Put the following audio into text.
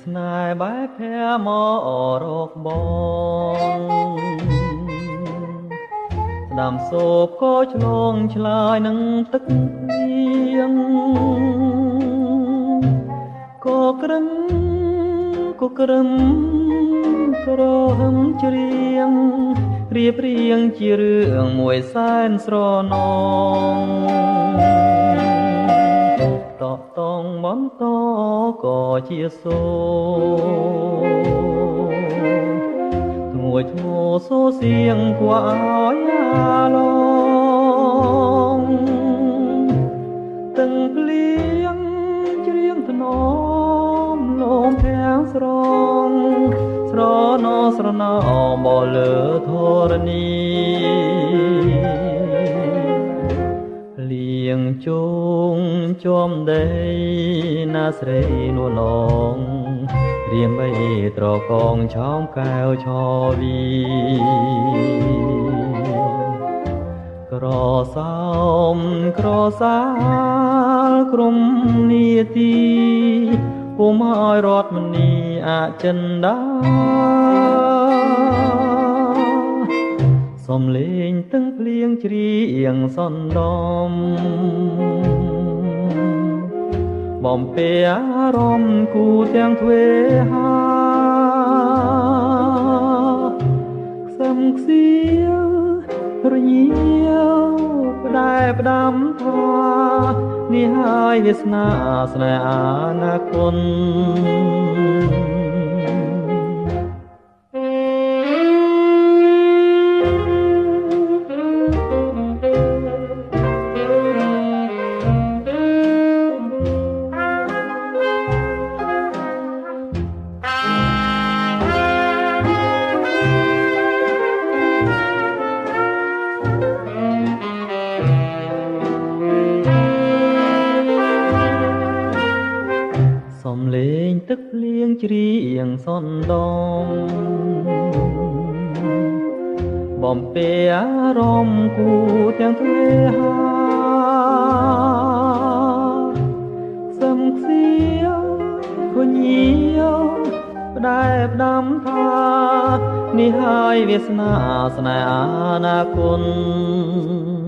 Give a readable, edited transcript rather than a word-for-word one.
ស្នេហ៍បែបភ័មករកបងស្ដាំសូបក៏ឆ្លងឆ្លើយនឹងទឹកភ្លៀងក៏ក្រឹមក្រហឹមច្រៀងរៀបរៀងជារឿងមួយសែនស្រណងតកតងបន្តក៏ជាសូធ្ងួយធ្ងរសូរសៀងគួរឲ្យអាឡងទាំងភ្លៀងច្រៀងថ្នមលំធាងស្រងស្រណោស្រណោបលើធរណីលៀងជងចំដីណាស្រីនួនងរៀងបីត្រកងឆោមកែវឆវីក្រសោមក្រសាលក្រុមនីតិពុំឲ្យរត់មនីអចិន្តាសំលេងទាំងភ្លៀងច្រៀងសន្តំបំពេអារម្មណ៍គូទាំងទ្វេហាខ្សឹមខ្សៀវរញៀវផ្ដែផ្ដាំថានេះហើយវាសនាស្នេហ៍អនាគតសំលេងទឹកភ្លៀងច្រៀងសន្តំបំពេអារម្មណ៍គូទាំងទ្វេហាខ្សឹមខ្សៀវគញៀវផ្ដែផ្ដាំថានេះហើយវាសនាស្នេហ៍អនាគត